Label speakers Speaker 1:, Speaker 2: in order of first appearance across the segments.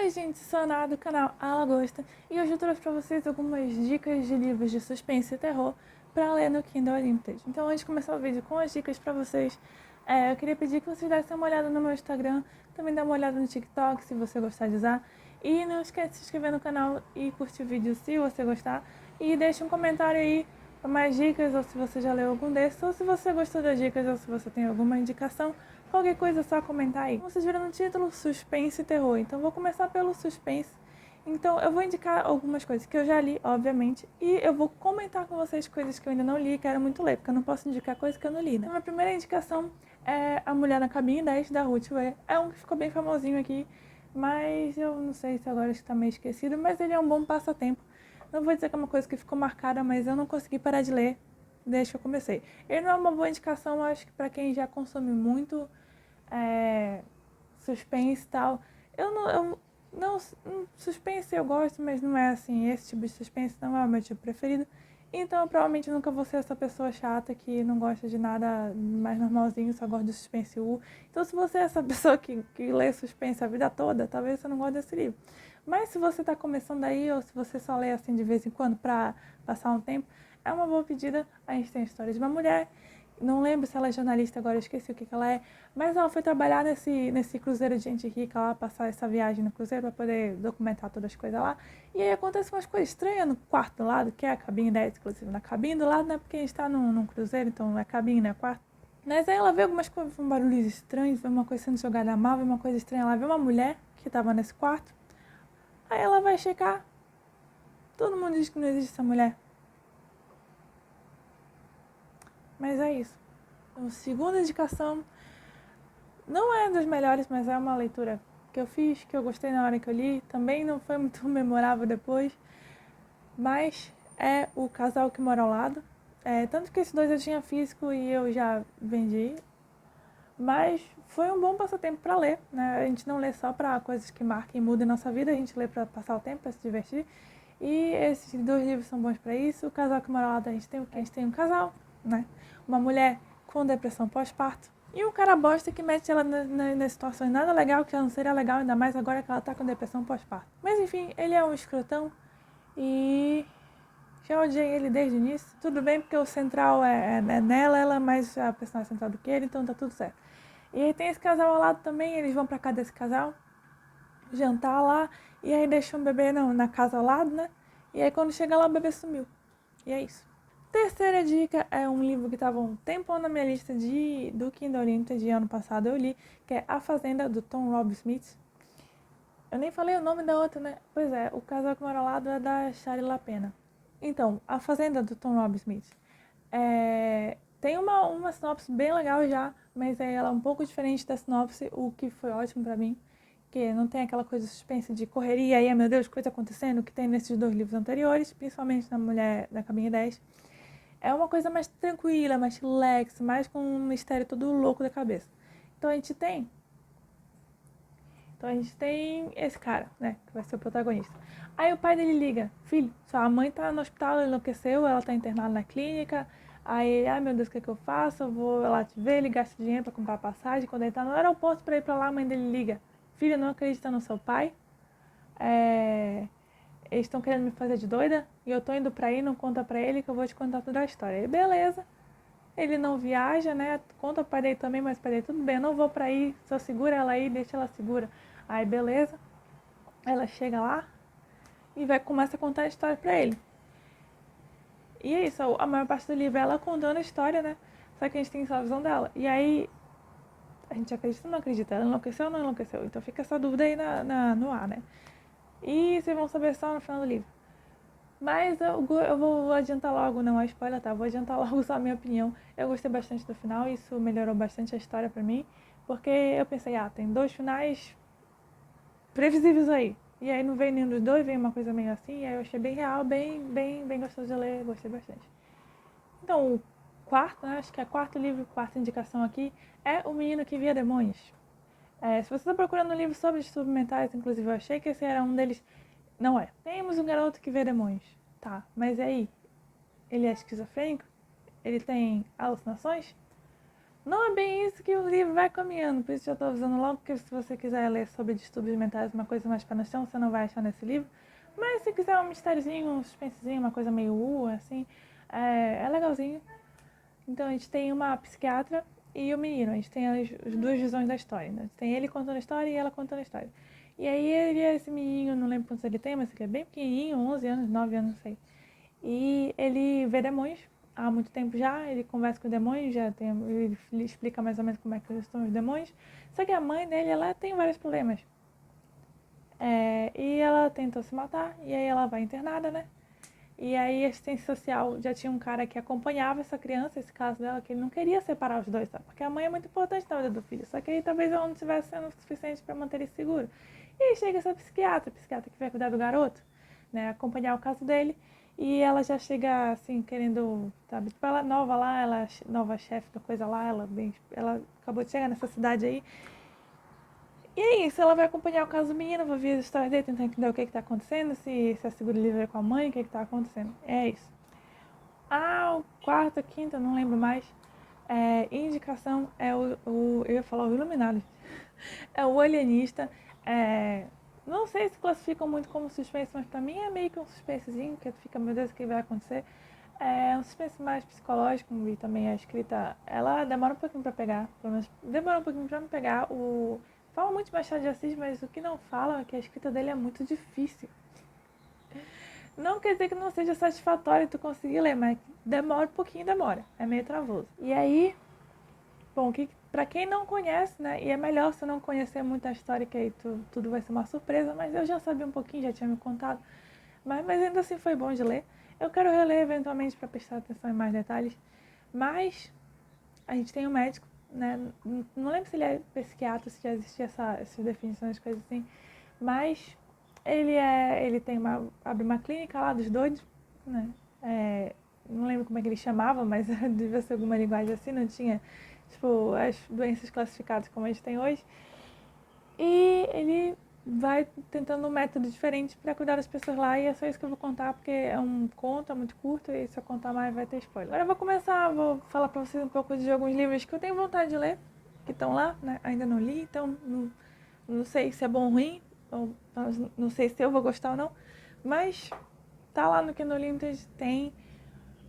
Speaker 1: Oi gente, sou a Ana do canal A Lagosta e hoje eu trouxe pra vocês algumas dicas de livros de suspense e terror pra ler no Kindle Unlimited. Então antes de começar o vídeo com as dicas pra vocês, eu queria pedir que vocês dessem uma olhada no meu Instagram, também dá uma olhada no TikTok se você gostar de usar, e não esquece de se inscrever no canal e curtir o vídeo se você gostar, e deixe um comentário aí para mais dicas, ou se você já leu algum desses, ou se você gostou das dicas, ou se você tem alguma indicação. Qualquer coisa é só comentar aí. Como vocês viram no título, suspense e terror. Então vou começar pelo suspense. Então eu vou indicar algumas coisas que eu já li, obviamente, e eu vou comentar com vocês coisas que eu ainda não li e quero muito ler, porque eu não posso indicar coisas que eu não li, né? Então, a primeira indicação é A Mulher na Cabine 10, da Ruth Ware. É um que ficou bem famosinho aqui, mas eu não sei se agora está meio esquecido, mas ele é um bom passatempo. Não vou dizer que é uma coisa que ficou marcada, mas eu não consegui parar de ler desde que eu comecei. Ele não é uma boa indicação, acho que para quem já consome muito suspense e tal. Suspense eu gosto, mas não é assim, esse tipo de suspense não é o meu tipo preferido. Então eu provavelmente nunca vou ser essa pessoa chata que não gosta de nada mais normalzinho, só gosta de suspense U. Então se você é essa pessoa que lê suspense a vida toda, talvez você não goste desse livro. Mas se você está começando aí, ou se você só lê assim de vez em quando para passar um tempo, é uma boa pedida. A gente tem a história de uma mulher, não lembro se ela é jornalista agora, eu esqueci o que ela é, mas ela foi trabalhar nesse cruzeiro de gente rica lá, passar essa viagem no cruzeiro para poder documentar todas as coisas lá. E aí acontece umas coisas estranhas no quarto do lado, que é a cabine 10, inclusive. Na cabine do lado, né, porque a gente tá num cruzeiro, então não é cabine, né, é quarto. Mas aí ela vê algumas coisas, um barulhos estranhos, vê uma coisa sendo jogada mal, vê uma coisa estranha. Ela vê uma mulher que tava nesse quarto, aí ela vai checar. Todo mundo diz que não existe essa mulher. Mas é isso. Então, segunda indicação, não é das melhores, mas é uma leitura que eu fiz, que eu gostei na hora que eu li. Também não foi muito memorável depois, mas é O Casal que Mora ao Lado. Tanto que esses dois eu tinha físico e eu já vendi, mas foi um bom passatempo para ler, né? A gente não lê só para coisas que marquem e mudem nossa vida, a gente lê para passar o tempo, para se divertir. E esses dois livros são bons para isso. O Casal que Mora ao Lado, a gente tem o quê? A gente tem um casal, né? Uma mulher com depressão pós-parto e um cara bosta que mete ela nas situações nada legal, que já não seria legal, ainda mais agora que ela tá com depressão pós-parto. Mas enfim, ele é um escrotão e já odiei ele desde o início. Tudo bem porque o central é nela, ela é mais a personagem central do que ele, então tá tudo certo. E aí tem esse casal ao lado também, eles vão pra casa desse casal, jantar lá, e aí deixam o bebê na casa ao lado, né? E aí quando chega lá o bebê sumiu. E é isso. Terceira dica é um livro que estava um tempão na minha lista do Kindle Unlimited de ano passado, eu li, que é A Fazenda, do Tom Robb-Smith. Eu nem falei o nome da outra, né? Pois é, O Casal que Mora ao Lado é da Shari LaPena. Então, A Fazenda, do Tom Robb-Smith. Tem uma sinopse bem legal já, mas aí ela é um pouco diferente da sinopse, o que foi ótimo pra mim. Que não tem aquela coisa de suspense de correria e, meu Deus, coisa acontecendo, que tem nesses dois livros anteriores, principalmente na Mulher da Cabine 10. É uma coisa mais tranquila, mais relax, mais com um mistério todo louco da cabeça. Então a gente tem esse cara, né, que vai ser o protagonista. Aí o pai dele liga: filho, sua mãe tá no hospital, ela enlouqueceu, ela tá internada na clínica. Aí, ai meu Deus, o que é que eu faço? Eu vou lá te ver, ele gasta dinheiro pra comprar passagem. Quando ele tá no aeroporto pra ir pra lá, a mãe dele liga: filho, não acredita no seu pai? Eles estão querendo me fazer de doida e eu tô indo pra aí, não conta pra ele que eu vou te contar toda a história. Aí beleza, ele não viaja, né? Conta pra ele também, mas pra ele tudo bem, eu não vou pra aí, só segura ela aí, deixa ela segura. Aí beleza, ela chega lá e começa a contar a história pra ele. E é isso, a maior parte do livro é ela contando a história, né? Só que a gente tem só a visão dela. E aí a gente acredita ou não acredita? Ela enlouqueceu ou não enlouqueceu? Então fica essa dúvida aí no ar, né? E vocês vão saber só no final do livro. Mas eu vou adiantar logo, não é spoiler, tá? Vou adiantar logo só a minha opinião. Eu gostei bastante do final, isso melhorou bastante a história pra mim. Porque eu pensei, tem dois finais previsíveis aí. E aí não veio nenhum dos dois, veio uma coisa meio assim. E aí eu achei bem real, bem gostoso de ler, gostei bastante. Então, o quarto, né, acho que é o quarto livro, quarta indicação aqui, é O Menino que Via Demônios. Se você está procurando um livro sobre distúrbios mentais, inclusive eu achei que esse era um deles. Não é. Temos um garoto que vê demônios. Tá, mas e aí? Ele é esquizofrênico? Ele tem alucinações? Não é bem isso que o livro vai caminhando, por isso já estou avisando logo que se você quiser ler sobre distúrbios mentais, uma coisa mais pé no chão, você não vai achar nesse livro. Mas se quiser um mistériozinho, um suspensezinho, uma coisa meio assim, é legalzinho. Então a gente tem uma psiquiatra e o menino, a gente tem as duas visões da história. Né? Tem ele contando a história e ela contando a história. E aí ele é esse menino, não lembro quantos ele tem, mas ele é bem pequenininho, 11 anos, 9 anos, não sei. E ele vê demônios há muito tempo já, ele conversa com os demônios, ele explica mais ou menos como é que são os demônios. Só que a mãe dele, ela tem vários problemas. E ela tentou se matar, e aí ela vai internada, né? E aí a assistência social já tinha um cara que acompanhava essa criança, esse caso dela, que ele não queria separar os dois, sabe? Porque a mãe é muito importante na vida do filho. Só que aí talvez ela não estivesse sendo o suficiente para manter ele seguro. E aí chega essa psiquiatra que vai cuidar do garoto, né? Acompanhar o caso dele. E ela já chega, assim, querendo, sabe? Tipo, ela nova lá, ela nova chefe da coisa lá, ela acabou de chegar nessa cidade aí. E é isso, ela vai acompanhar o caso do menino, vai ver as histórias dele, tentar entender o que está acontecendo, se a segura livre é com a mãe, o que está acontecendo. É isso. O quarto, quinta, não lembro mais. Indicação é eu ia falar o Iluminado. É o Alienista. Não sei se classificam muito como suspense, mas pra mim é meio que um suspensezinho, que tu fica, meu Deus, o que vai acontecer? É um suspense mais psicológico e também a escrita, ela demora um pouquinho pra pegar, pelo menos demora um pouquinho pra me pegar. Fala muito de Machado de Assis, mas o que não fala é que a escrita dele é muito difícil. Não quer dizer que não seja satisfatório tu conseguir ler, mas demora um pouquinho, demora. É meio travoso. E aí, bom, pra quem não conhece, né? E é melhor você não conhecer muita história, que aí tudo vai ser uma surpresa, mas eu já sabia um pouquinho, já tinha me contado. Mas ainda assim foi bom de ler. Eu quero reler eventualmente para prestar atenção em mais detalhes. Mas a gente tem um médico, né? Não lembro se ele é psiquiatra, se já existia essas definições, coisas assim. Mas ele abre uma clínica lá dos doidos, né? Não lembro como é que ele chamava, mas devia ser alguma linguagem assim, não tinha, tipo, as doenças classificadas como a gente tem hoje. E ele vai tentando um método diferente para cuidar das pessoas lá, e é só isso que eu vou contar, porque é um conto, é muito curto, e se eu contar mais vai ter spoiler. Agora vou falar para vocês um pouco de alguns livros que eu tenho vontade de ler, que estão lá, né? Ainda não li, então não sei se é bom ou ruim, ou não sei se eu vou gostar ou não, mas tá lá no Kindle Unlimited, tem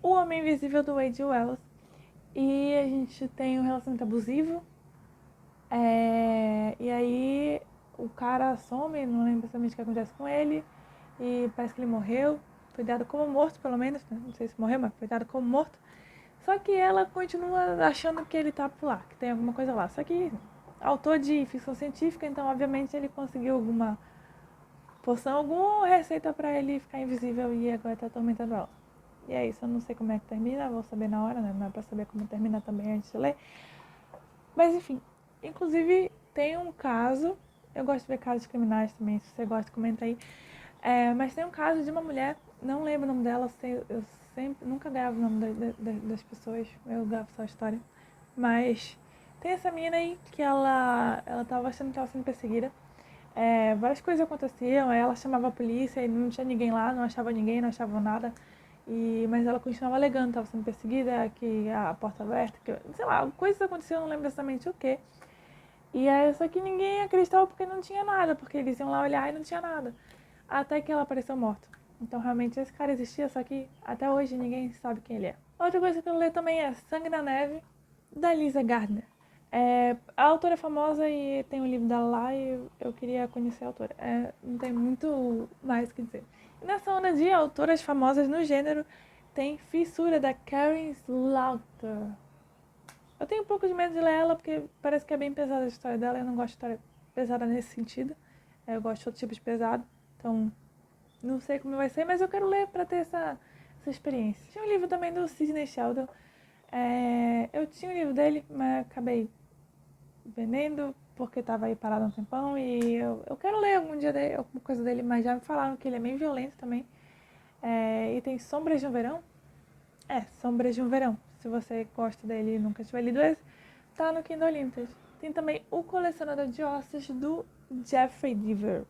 Speaker 1: O Homem Invisível do Wade Wells, e a gente tem um relacionamento abusivo, e aí o cara some, não lembro exatamente o que acontece com ele, e parece que ele morreu, foi dado como morto pelo menos, né? Não sei se morreu, mas foi dado como morto. Só que ela continua achando que ele tá por lá, que tem alguma coisa lá. Só que autor de ficção científica, então obviamente ele conseguiu alguma poção, alguma receita pra ele ficar invisível e agora tá atormentando ela. E é isso, eu não sei como é que termina, vou saber na hora, né? Não é pra saber como termina também antes de ler. Mas enfim, inclusive tem um caso, eu gosto de ver casos criminais também, se você gosta, comenta aí. Mas tem um caso de uma mulher, não lembro o nome dela, eu sempre, nunca gravo o nome das pessoas, eu gravo só a história. Mas tem essa menina aí que ela tava achando que estava sendo perseguida. Várias coisas aconteciam, ela chamava a polícia e não tinha ninguém lá, não achava ninguém, não achava nada. Mas ela continuava alegando que estava sendo perseguida, que a porta aberta, que, sei lá, coisas aconteciam, não lembro exatamente o que. Só que ninguém acreditava porque não tinha nada, porque eles iam lá olhar e não tinha nada. Até que ela apareceu morta. Então realmente esse cara existia, só que até hoje ninguém sabe quem ele é. Outra coisa que eu leio também é Sangue na Neve, da Lisa Gardner. A autora é famosa e tem um livro dela lá e eu queria conhecer a autora. Não tem muito mais o que dizer. E nessa onda de autoras famosas no gênero, tem Fissura, da Karen Slaughter. Eu tenho um pouco de medo de ler ela porque parece que é bem pesada a história dela. Eu não gosto de história pesada nesse sentido. Eu gosto de outro tipo de pesado. Então, não sei como vai ser, mas eu quero ler pra ter essa experiência. Tinha um livro também do Sidney Sheldon. Eu tinha um livro dele, mas acabei vendendo porque tava aí parado um tempão. E eu quero ler algum dia alguma coisa dele, mas já me falaram que ele é meio violento também. E tem Sombras de um Verão. Sombras de um Verão. Se você gosta dele e nunca tiver lido esse, tá no Kindle Unlimited. Tem também O Colecionador de Ossos, do Jeffrey Deaver.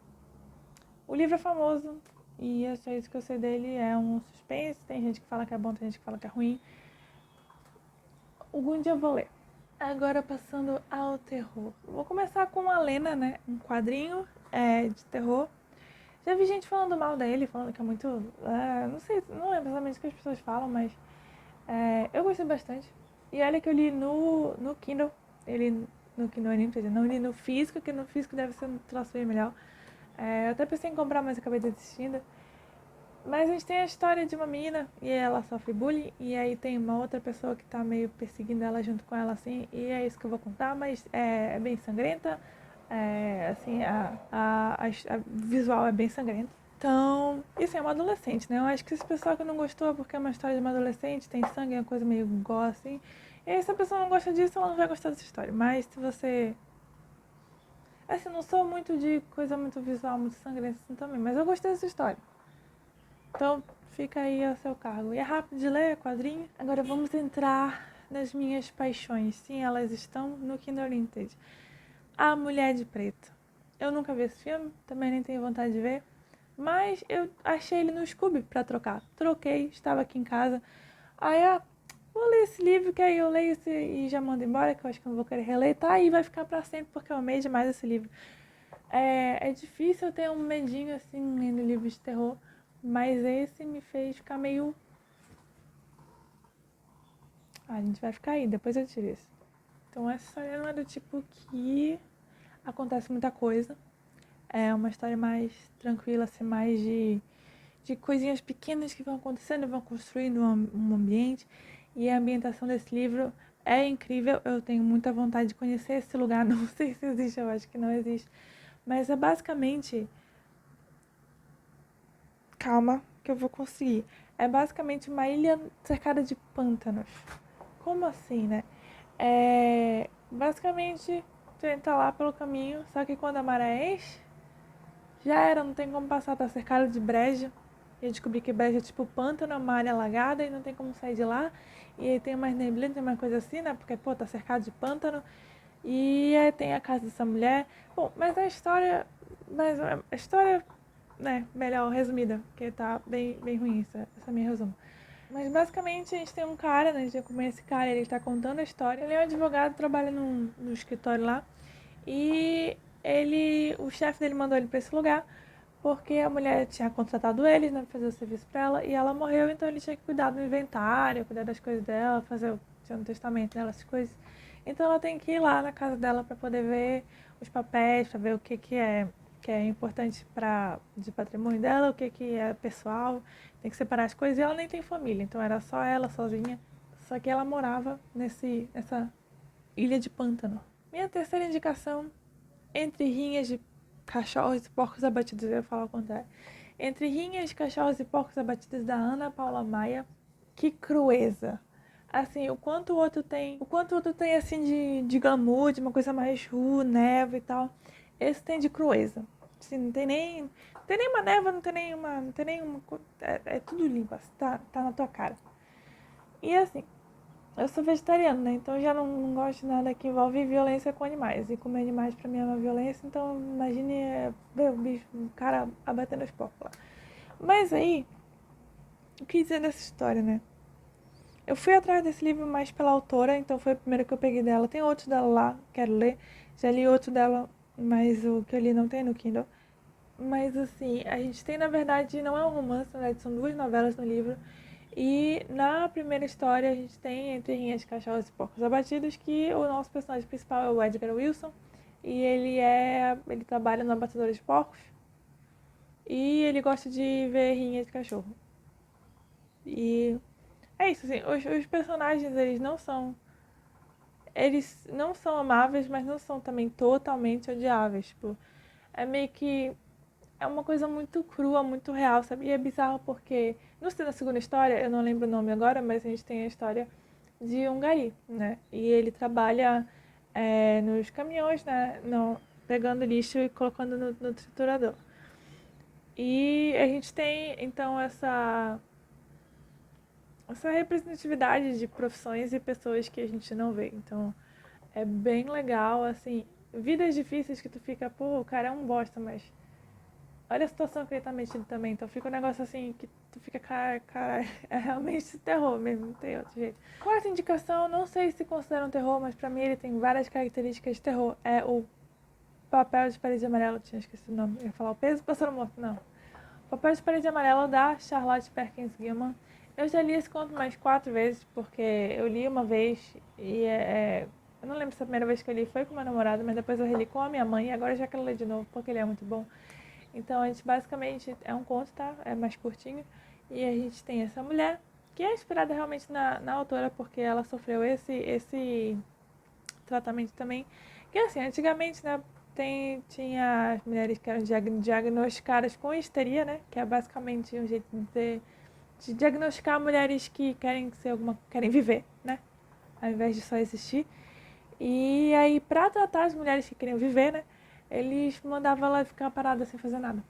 Speaker 1: O livro é famoso e é só isso que eu sei dele. É um suspense, tem gente que fala que é bom, tem gente que fala que é ruim. Algum dia eu vou ler. Agora passando ao terror. Vou começar com a Lena, né? Um quadrinho de terror. Já vi gente falando mal dele, falando que é muito... não sei, não é exatamente o que as pessoas falam, mas eu gostei bastante. E olha que eu li no Kindle. Ele no Kindle Anime, quer dizer, não li no físico, que no físico deve ser um troço bem melhor. Eu até pensei em comprar, mas acabei desistindo. Mas a gente tem a história de uma menina e ela sofre bullying, e aí tem uma outra pessoa que tá meio perseguindo ela junto com ela, assim, e é isso que eu vou contar, mas é bem sangrenta, assim, a visual é bem sangrento. Então, isso é uma adolescente, né? Eu acho que esse pessoal que não gostou porque é uma história de uma adolescente, tem sangue, é uma coisa meio gore, assim. E aí, se a pessoa não gosta disso, ela não vai gostar dessa história. Mas se você... Assim, não sou muito de coisa muito visual, muito sangrenta assim também, mas eu gostei dessa história. Então, fica aí ao seu cargo. E é rápido de ler, é quadrinho. Agora vamos entrar nas minhas paixões. Sim, elas estão no Kindle Unlimited. A Mulher de Preto. Eu nunca vi esse filme, também nem tenho vontade de ver. Mas eu achei ele no Scooby pra trocar. Troquei, estava aqui em casa. Aí, vou ler esse livro, que aí eu leio esse e já mando embora, que eu acho que eu não vou querer reler. Tá aí, vai ficar pra sempre, porque eu amei demais esse livro. É difícil eu ter um medinho assim lendo livros de terror, mas esse me fez ficar meio. A gente vai ficar aí, depois eu tiro isso. Então essa história não é do tipo que acontece muita coisa. É uma história mais tranquila, assim, mais de coisinhas pequenas que vão acontecendo e vão construindo um ambiente. E a ambientação desse livro é incrível. Eu tenho muita vontade de conhecer esse lugar. Não sei se existe, eu acho que não existe. Mas é basicamente. Calma, que eu vou conseguir. É basicamente uma ilha cercada de pântanos. Como assim, né? Basicamente, tu entra lá pelo caminho, só que quando a maré enche, já era, não tem como passar, tá cercado de breja. E eu descobri que breja é tipo pântano, uma área alagada e não tem como sair de lá. E aí tem umas neblinas, tem uma coisa assim, né? Porque, pô, tá cercado de pântano. E aí tem a casa dessa mulher. Bom, mas a história. Mas a história, né, melhor resumida, porque tá bem ruim essa minha resumo. Mas basicamente a gente tem um cara, né? A gente já conhece esse cara, ele tá contando a história. Ele é um advogado, trabalha no escritório lá. E o chefe dele mandou ele pra esse lugar porque a mulher tinha contratado ele, né, pra fazer o serviço pra ela, e ela morreu, então ele tinha que cuidar do inventário, cuidar das coisas dela, tinha um testamento dela, essas coisas. Então ela tem que ir lá na casa dela pra poder ver os papéis, pra ver o que é importante de patrimônio dela, o que é pessoal, tem que separar as coisas, e ela nem tem família, então era só ela sozinha, só que ela morava nessa ilha de pântano. Minha terceira indicação, entre rinhas de cachorros e porcos abatidos, eu ia falar o contrário. Entre rinhas de cachorros e porcos abatidos da Ana Paula Maia, que crueza. Assim, o quanto o outro tem assim de glamour, de uma coisa mais neva e tal. Esse tem de crueza. Assim, não tem nem uma neva, não tem nenhuma, é tudo limpo, assim, tá na tua cara. E assim, eu sou vegetariana, né? Então eu já não gosto de nada que envolve violência com animais. E comer animais pra mim é uma violência, então imagine ver o bicho, um cara abatendo os porcos lá. Mas aí, o que dizer dessa história, né? Eu fui atrás desse livro mais pela autora, então foi o primeiro que eu peguei dela. Tem outros dela lá, quero ler. Já li outro dela, mas o que eu li não tem no Kindle. Mas assim, a gente tem, na verdade, não é um romance, na verdade, são duas novelas no livro. E na primeira história a gente tem Entre Rinhas de Cachorros e Porcos Abatidos, que o nosso personagem principal é o Edgar Wilson. E ele trabalha no abatedor de porcos. E ele gosta de ver rinha de cachorro. E é isso, assim, os personagens, eles não são amáveis, mas não são também totalmente odiáveis. Tipo, é meio que é uma coisa muito crua, muito real, sabe? E é bizarro porque, não sei na segunda história, eu não lembro o nome agora, mas a gente tem a história de um gari, né? E ele trabalha nos caminhões, né? Não, pegando lixo e colocando no triturador. E a gente tem, então, essa representatividade de profissões e pessoas que a gente não vê. Então, é bem legal, assim, vidas difíceis que tu fica, pô, o cara é um bosta, mas olha a situação que ele tá metido também. Então fica um negócio assim que tu fica, cara, é realmente terror mesmo, não tem outro jeito. Quarta indicação, não sei se considera um terror, mas pra mim ele tem várias características de terror. É o Papel de Parede Amarela, tinha esquecido o nome. Eu ia falar O Peso do Pássaro Morto, não. Papel de Parede Amarela da Charlotte Perkins Gilman. Eu já li esse conto mais 4 vezes, porque eu li uma vez e eu não lembro se a primeira vez que eu li foi com meu namorado, mas depois eu reli com a minha mãe e agora eu já quero ler de novo, porque ele é muito bom. Então a gente basicamente é um conto, tá? É mais curtinho. E a gente tem essa mulher, que é inspirada realmente na autora, porque ela sofreu esse tratamento também. Que assim, antigamente, né? Tinha as mulheres que eram diagnosticadas com histeria, né? Que é basicamente um jeito de diagnosticar mulheres que querem viver, né? Ao invés de só existir. E aí, pra tratar as mulheres que queriam viver, né? Eles mandavam ela ficar parada sem fazer nada.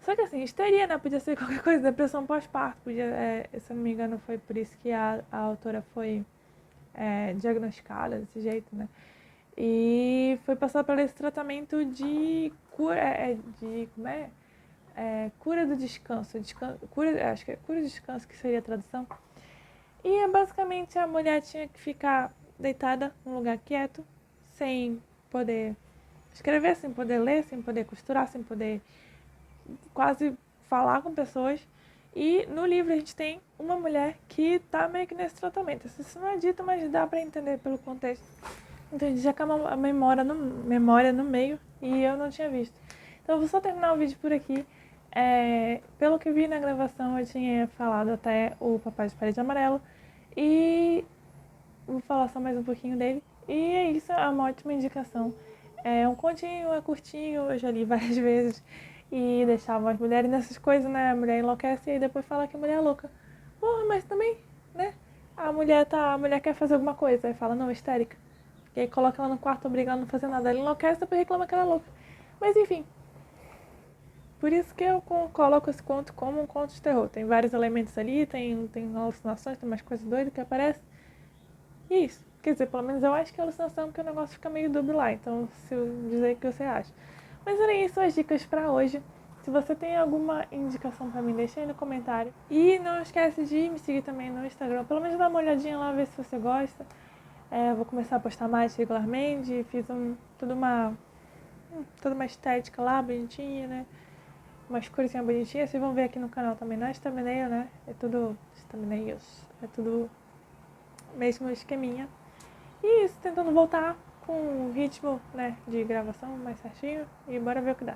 Speaker 1: Só que assim, histeria, né? Podia ser qualquer coisa, depressão pós-parto. Se eu não me engano, foi por isso que a autora foi diagnosticada desse jeito, né? E foi passar por esse tratamento de cura, como é? Cura do descanso, acho que é cura do descanso que seria a tradução. E basicamente a mulher tinha que ficar deitada num lugar quieto, sem poder escrever, sem poder ler, sem poder costurar, sem poder quase falar com pessoas. E no livro a gente tem uma mulher que tá meio que nesse tratamento. Isso não é dito, mas dá pra entender pelo contexto. Então a gente já acaba a memória no meio e eu não tinha visto. Então eu vou só terminar o vídeo por aqui. Pelo que vi na gravação, eu tinha falado até o Papai de Parede Amarelo. E vou falar só mais um pouquinho dele. E é isso, é uma ótima indicação. É um continho, é curtinho, eu já li várias vezes. E deixavam as mulheres nessas coisas, né? A mulher enlouquece e aí depois fala que a mulher é louca. Porra, mas também, né? A mulher quer fazer alguma coisa, aí fala, não, histérica. E aí coloca ela no quarto, obriga ela a não fazer nada. Ela enlouquece e depois reclama que ela é louca. Mas enfim, por isso que eu coloco esse conto como um conto de terror. Tem vários elementos ali, tem alucinações, tem umas coisas doidas que aparecem. E é isso. Quer dizer, pelo menos eu acho que é alucinação, porque o negócio fica meio dúbio lá. Então, se eu dizer o que você acha. Mas era isso, as dicas pra hoje. Se você tem alguma indicação pra mim, deixa aí no comentário. E não esquece de me seguir também no Instagram. Pelo menos dá uma olhadinha lá, ver se você gosta. Vou começar a postar mais regularmente. Fiz toda uma estética lá, bonitinha, né? Umas coisinhas bonitinhas. Vocês vão ver aqui no canal também. Não é thumbnail, né? É tudo thumbnails. É tudo mesmo esqueminha. E isso, tentando voltar com o ritmo, né, de gravação mais certinho. E bora ver o que dá.